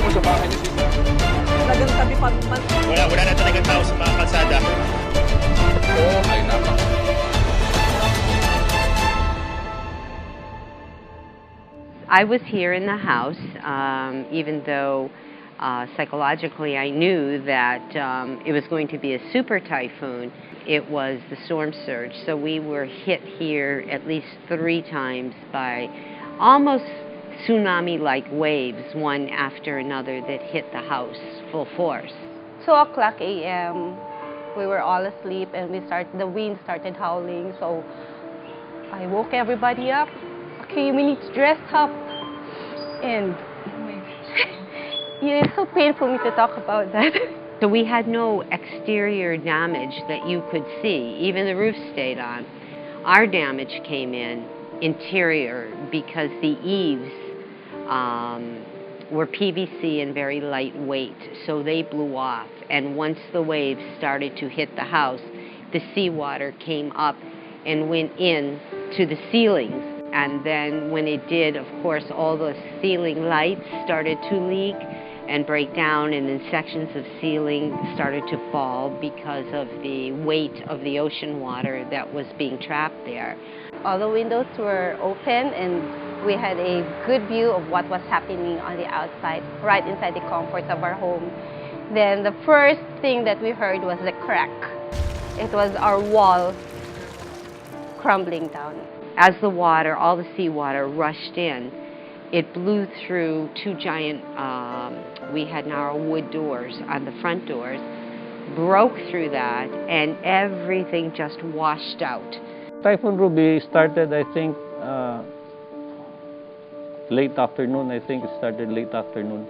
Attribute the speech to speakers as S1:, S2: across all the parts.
S1: po sa bahay niyo dito?
S2: Talagang tabi pa man.
S3: Wala na talagang tao sa mga kalsada.
S1: Oo, ay napak.
S4: I was here in the house, even though psychologically I knew that it was going to be a super typhoon. It was the storm surge, so we were hit here at least 3 times by almost tsunami-like waves, one after another, that hit the house full force.
S5: 2:00 a.m. we were all asleep, and the wind started howling, so I woke everybody up. Okay, we need to dress up, and it's so painful for me to talk about that.
S4: So we had no exterior damage that you could see. Even the roof stayed on. Our damage came in interior because the eaves were PVC and very lightweight, so they blew off. And once the waves started to hit the house, the seawater came up and went in to the ceilings. And then when it did, of course, all the ceiling lights started to leak and break down, and then sections of ceiling started to fall because of the weight of the ocean water that was being trapped there.
S5: All the windows were open, and we had a good view of what was happening on the outside, right inside the comforts of our home. Then the first thing that we heard was the crack. It was our wall crumbling down.
S4: As the water, all the seawater rushed in, it blew through 2 giant, we had narrow wood doors on the front doors, broke through that, and everything just washed out.
S6: Typhoon Ruby started, I think, late afternoon. I think it started late afternoon.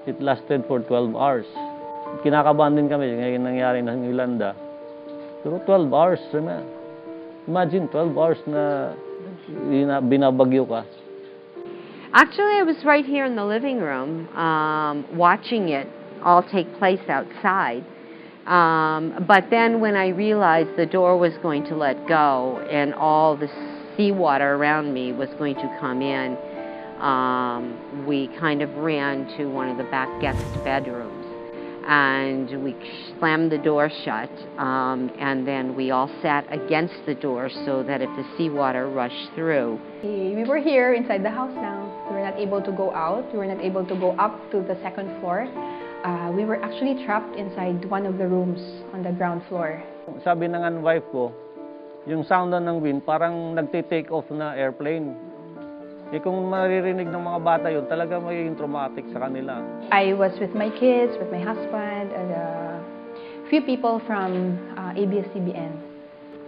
S6: It lasted for 12 hours. Kinakabahan din kami ngayon nangyari ng Yolanda. Pero 12 hours, imagine 12 hours na binabagyo ka.
S4: Actually, I was right here in the living room watching it all take place outside. But then when I realized the door was going to let go and all the seawater around me was going to come in, we kind of ran to one of the back guest bedrooms. And we slammed the door shut, and then we all sat against the door so that if the seawater rushed through.
S7: We were here inside the house now. We were not able to go out. We were not able to go up to the 2nd floor. We were actually trapped inside one of the rooms on the ground floor.
S6: Sabi ng wife ko, yung sound ng wind parang nagte-take off na airplane. Eh kung maririnig ng mga bata yun, talaga magiging traumatic sa kanila.
S7: I was with my kids, with my husband, and a few people from ABS-CBN.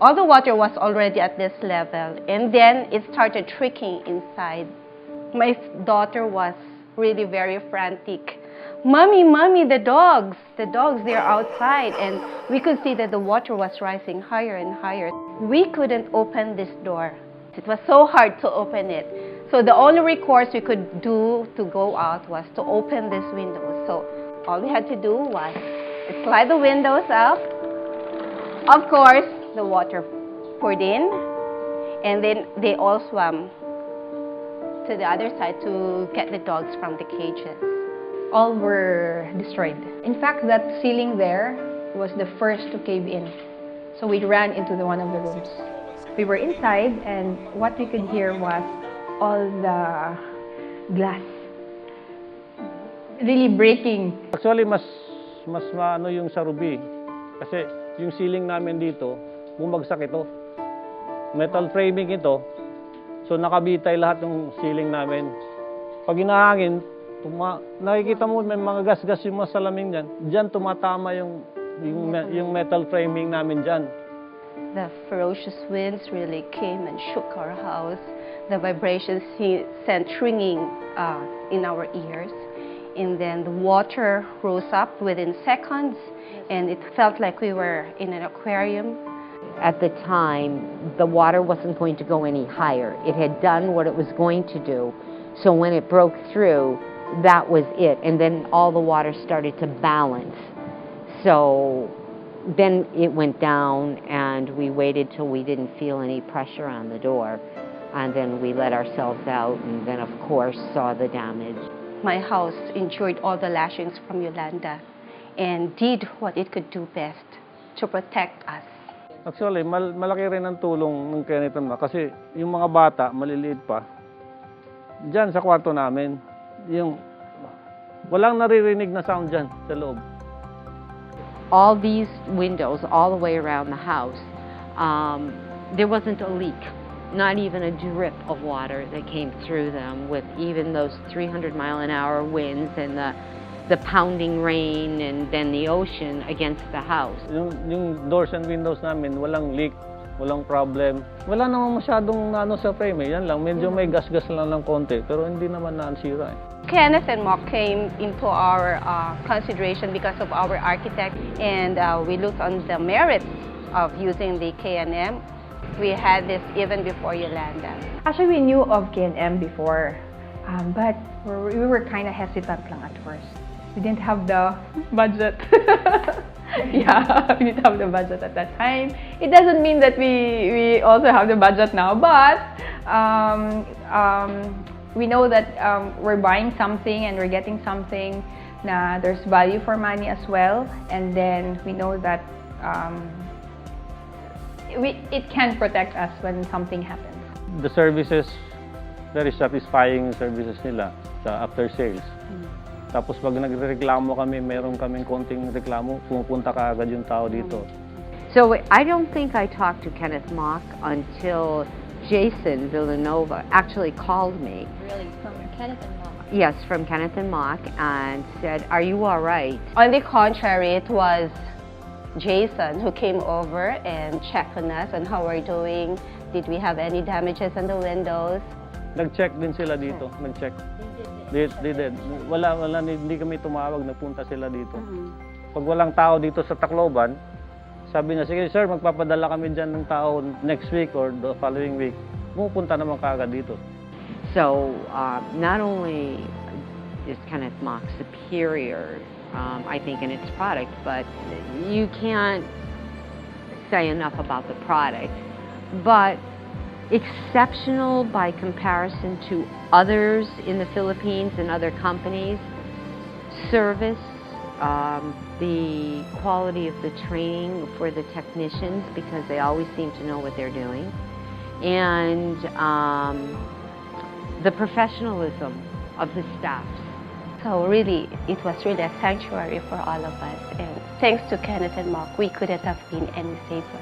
S5: All the water was already at this level, and then it started trickling inside. My daughter was really very frantic. Mommy, Mommy, the dogs, they're outside. And we could see that the water was rising higher and higher. We couldn't open this door. It was so hard to open it. So the only recourse we could do to go out was to open this window. So all we had to do was slide the windows up. Of course, the water poured in, and then they all swam to the other side to get the dogs from the cages.
S7: All were destroyed. In fact, that ceiling there was the first to cave in. So we ran into one of the rooms. We were inside, and what we could hear was all the glass really breaking.
S6: Actually, mas maano yung sa Ruby. Kasi yung ceiling namin dito, bumagsak ito. Metal framing ito. So nakabitay lahat ng ceiling namin. Pag hinahangin, nakikita mo may mga gas-gas yung mga salamin dyan. Diyan tumatama yung metal framing namin dyan.
S5: The ferocious winds really came and shook our house. The vibrations sent ringing in our ears. And then the water rose up within seconds, and it felt like we were in an aquarium.
S4: At the time, the water wasn't going to go any higher. It had done what it was going to do. So when it broke through, that was it. And then all the water started to balance. So then it went down, and we waited till we didn't feel any pressure on the door. And then we let ourselves out, and then of course saw the damage.
S5: My house endured all the lashings from Yolanda and did what it could do best to protect us.
S6: Actually, malaki rin ang tulong ng Kenneth Mock kasi yung mga bata, maliliit pa, dyan sa kwarto namin, yung walang naririnig na sound dyan sa loob.
S4: All these windows all the way around the house, there wasn't a leak, not even a drip of water that came through them with even those 300-mile-an-hour winds and the pounding rain and then the ocean against the house.
S6: Yung doors and windows namin, walang leak, walang problem. Wala namang masyadong sa frame eh. Yan lang, medyo may gas-gas lang ng konti, pero hindi naman nasira eh.
S5: Kenneth and Mock came into our consideration because of our architect, and we looked on the merits of using the K&M. We had this even before Yolanda.
S7: Actually, we knew of K&M before, but we were kind of hesitant lang at first. We didn't have the budget. Yeah, we didn't have the budget at that time. It doesn't mean that we also have the budget now, but we know that we're buying something and we're getting something na there's value for money as well, and then we know that it can protect us when something happens.
S6: The services, very satisfying services nila sa after sales. Tapos pag nagreklamo kami, meron kaming konting reklamo, pumupunta ka agad yung tao dito.
S4: So I don't think I talked to Kenneth Mock until Jason Villanova actually called me.
S8: Really, from Kenneth and Mock?
S4: Yes, from Kenneth and Mock, and said, "Are you all right?"
S5: On the contrary, it was Jason who came over and checked on us on how we're doing. Did we have any damages on the windows?
S6: Nag-check din sila dito, nag-check. They did. Wala, hindi kami tumawag, nagpunta sila dito. Pag walang tao dito sa Tacloban, sabi niya, sige sir, magpapadala kami dyan ng tao next week or the following week. Pupunta naman kaagad dito.
S4: So not only is Kenneth Mock superior, I think, in its product, but you can't say enough about the product, but exceptional by comparison to others in the Philippines and other companies. Service, the quality of the training for the technicians, because they always seem to know what they're doing, and the professionalism of the staff.
S5: So really, it was really a sanctuary for all of us. And thanks to Kenneth and Mock, we couldn't have been any safer.